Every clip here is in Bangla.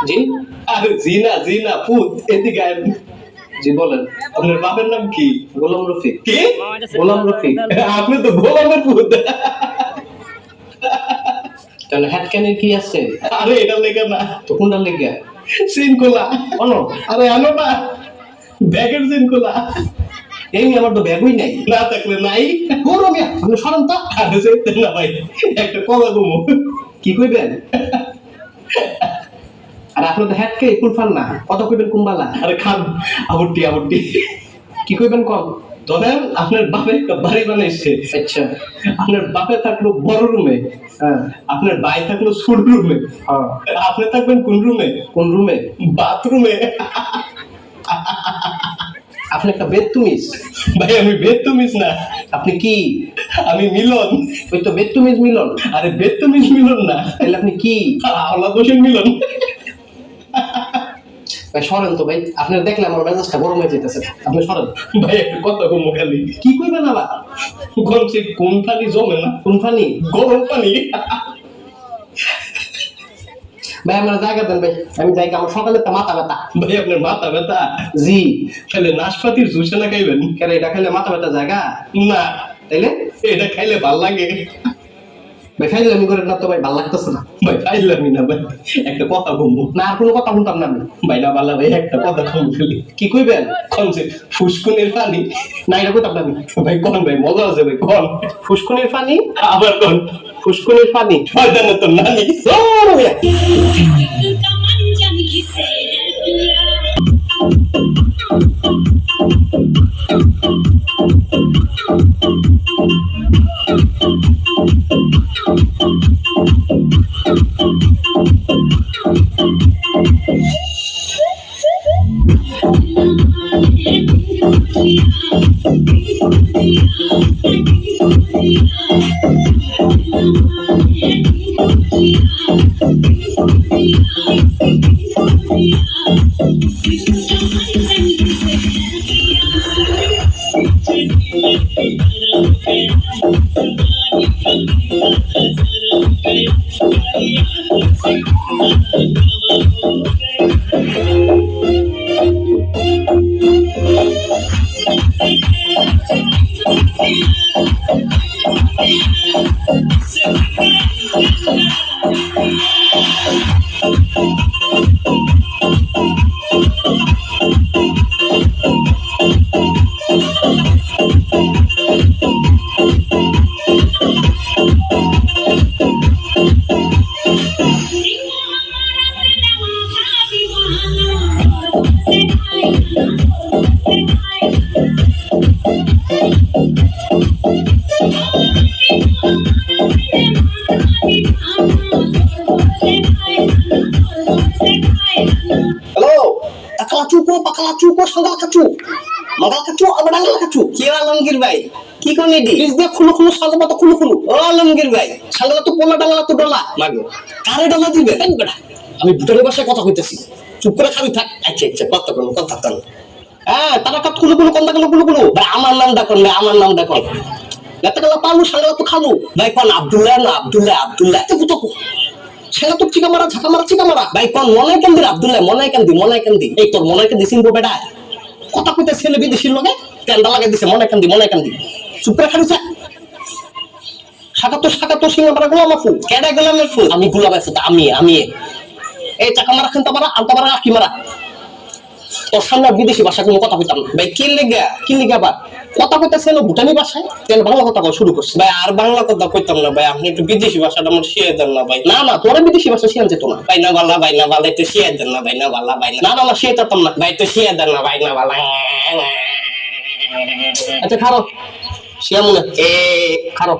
জি আরে জিনা জিনা পুত এদিকে আয়। জি বলেন। আপনার বাপের নাম কি? গোলাম রফিক। কি? গোলাম রফিক। আপনি তো গোলামের পুত। তাহলে হ্যাট ক্যানের কি আছে? আরে এটা লেগে না তো কোনটার লেগে? সিনকোলা। অনো আরে আনো না ব্যাগের সিনকোলা। এই আমার তো ব্যাগই নাই। না থাকলে নাই। বড় মিয়া আপনি সরেন তো। আরে যেতে না ভাই, একটা কথা কমু। কি কইবেন? আর আপনি তো হ্যাট কে কুলফান না, কথা কইবেন কুম্বালা। আরে খান আবুটি আবুটি। কি কইবেন কম? ধরেন আপনার বাপে একটা বাড়ি বানাইছে। আচ্ছা আপনার বাপে থাকলো বড় রুমে, হ্যাঁ আপনার ভাই থাকলো ছোট রুমে, হ্যাঁ। আপনি থাকবেন কোন রুমে? কোন রুমে? বাথরুমে। আপনি একটা বেদতুমিজ। ভাই আমি বেদতমিজ না, আপনি কি? আমি মিলন। ওই তো বেদতুমিজ মিলন। আরে বেদতমিজ মিলন না, তাহলে আপনি কি? আওলা হোসেন মিলন। ভাই সরেন তো ভাই, আপনার দেখলে আমার মেজাজটা গরম হয়ে যেতেছে। আপনি সরেন। ভাই একটা কথা কমু খালি। কি কইবেন আবার? গরমে কোন পানি জমে না? কোন পানি? গরম পানি। ভাই আমার জায়গা দেন ভাই, আমি জায়গা, আমার সকালে তো মাথা ব্যথা। ভাই আপনার মাথা ব্যথা? জি। খাইলে নাশপাতির জুসে না খাইবেন? কেন এটা খাইলে মাথা ব্যথা জায়গা? না, তাইলে এটা খাইলে ভাল লাগে। ভাই খাইলে আমি করে না তো ভাই, ভালো লাগতেছে না ভাই খাইলামই না ভাই, একটা কথা কমু। না। আর কোনো কথা বলতাম না আমি। ভাই না বালা ভাই, একটা কথা কমু খালি। কি কইবেন? কোন যে ফুসকুনির পানি? না এটা কইতাম না আমি। ভাই কোন ভাই মজা আছে ভাই কোন। ফুসকুনির পানি? আবার কোন। ফুসকুনির পানি? হয়তো তো নানি। ও মিয়া। Halo, takala cuko, sandal kacu. Magal kacu, abadanggal kacu. কি আলমগীর ভাই, কি comedy? Please dia khulu sandal mata khulu. ও আলমগীর ভাই, Sandal tu pola dangala tu dola. মাগো কারে ডলা দিবে তাই বেটা, আমি ভিতরের ভাষায় কথা কইতেছি, চুপ করে খাবি থাক। আচ্ছা আচ্ছা, কথা কন। হ্যাঁ তারা কাপ খুলু কন্দা খুলু ভাই আমার নাম ডাকন ভাই, আমার নাম ডাকন। এত গেলা পালু সাঙ্গালা তো খালু ভাই কোন আব্দুল্লাহ না আব্দুল্লাহ। এত পুতো সেটা তো চিকা মারা ঝাঁকা মারা ভাই কোন মনে কেন দি আব্দুল্লাহ, মনে কেন দি এই তোর মনে কেন দিছিন গো বেটা, কথা কইতে ছেলে বিদেশির লগে কেন্দা লাগাই দিছে, মনে কেন দি। চুপ করে খাবি থাক। শাখা তো সিঙ্গা মারা গোলাম আফু। কেডা গোলামের ফুল? আমি গোলাম আছি, আমি এই চাকা মারা খান মারা আলতা মারা কি মারা তোর সামনে বিদেশি ভাষা কোনো কথা কইতাম না ভাই। কি লেগে আবার কথা কইতাছেন ভুটানি ভাষায়, তাহলে বাংলা কথা কওয়া শুরু করছে। ভাই আর বাংলা কথা কইতাম না ভাই, আপনি একটু বিদেশি ভাষাটা আমার শিখিয়ে দেন না ভাই। না না, তোরা বিদেশি ভাষা শিখান যেত না ভাই। না বালা একটু শিখিয়ে দেন না ভাই। না বালা না শিখিয়ে যেতাম না ভাই, একটু শিখিয়ে দেন না ভাই। না বালা আচ্ছা খারো শিয়া মনে এ খারো।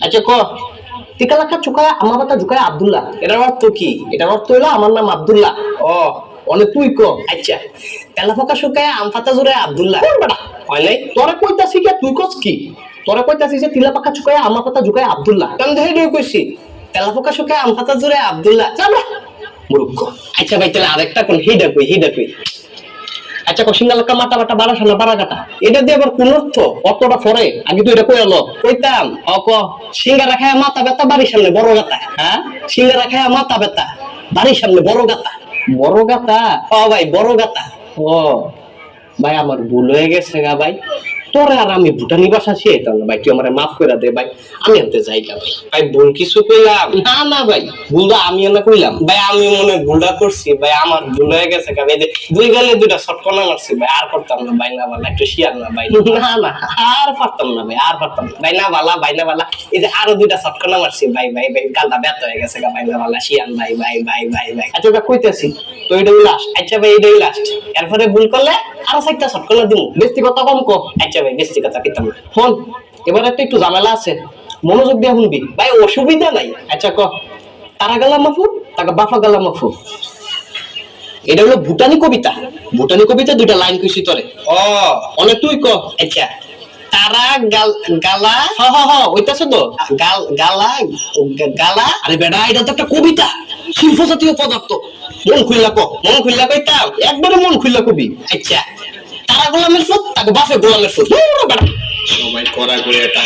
আচ্ছা ক টিকা লাখা চুকায় আমার কথা ঝুকায় আব্দুল্লাহ, এটার অর্থ কি? এটার অর্থ হইলো আমার নাম আব্দুল্লাহ। ও অনেক তুই ক। আচ্ছা তেলা ফাঁকা শুকায় আম পাতা জোরে আব্দুল্লাহ হয় নাই? তোরা কইতাছি কি তুই কস কি? তোরা কইতাছি যে তিলা পাকা চুকায় আমার পাতা ঝুকায় আব্দুল্লাহ, আমি ধরে কইছি তেলা ফাঁকা শুকায় আম পাতা জোরে আব্দুল্লাহ। মূর্খ। আচ্ছা ভাই তাহলে আরেকটা কোন হিডা কই। আচ্ছা সিঙ্গালাকা মাথা বাটা বারাসানা বারাকাটা, এটা দিয়ে আবার কোন অর্থটা পরে আগে তো এটা কই আলো কইতাম। সিঙ্গারা খায় মাথা ব্যথা বাড়ির সামনে বড় গাতা। হ্যাঁ সিঙ্গারা খায় মাথা ব্যথা বাড়ির সামনে বড় গাতা। বড় গাতা? ও ভাই বড় গাতা। ও ভাই আমার ভুল হয়ে গেছে গা ভাই, তোরে আর আমি ভুটানি ভাষা শিখাইতাম না ভাই, তুই আমার মাফ করে দে ভাই, আমি আনতে যাই গা ভাই। ভাই ভুল কিছু কইলাম না ভাই, ভুলটা আমি না কইলাম ভাই, আমি মনে ভুলটা করছি ভাই, আমার ভুল হয়ে গেছে গা ভাই। দুই গালে দুইটা শটকনা মারছি ভাই, আর করতাম না ভাই। না বালা একটু শিয়ার না ভাই। না আর পারতাম না ভাই, আর পারতাম না ভাই। না বালা এই যে আরো দুইটা শটকনা মারছি ভাই। গালটা ব্যথা হয়ে গেছে গা ভাই। না বালা শিয়ান ভাই। আচ্ছা ওটা কইতেছি তো, এটাই লাস্ট। আচ্ছা ভাই এটাই লাস্ট, এরপরে ভুল করলে আরো 4টা শটকনা দিব। বেশি কথা কম কো। আচ্ছা ভাই বেশি কথা কিতাম না। ফোন এবার একটু ঝামেলা আছে, মনোযোগ দিয়ে শুনবি ভাই, অসুবিধা নাই। আচ্ছা ক তারা গালা মাফু তাকে বাফা গালা মাফু, এটা হলো ভুটানি কবিতা দুইটা লাইন কইছি তোরে। ও অনেক তুই ক। আচ্ছা তারা গালা ওইটাছে তো গালা। আরে বেটা এটা তো একটা কবিতা, শিল্প জাতীয় পদার্থ। মন খুললা কইতাম একবারে মন খুললা কবি। আচ্ছা তারা গোলামের ফুট তাকে বাফে গোলামের ফুট। বেটা সবাই করা করে এটা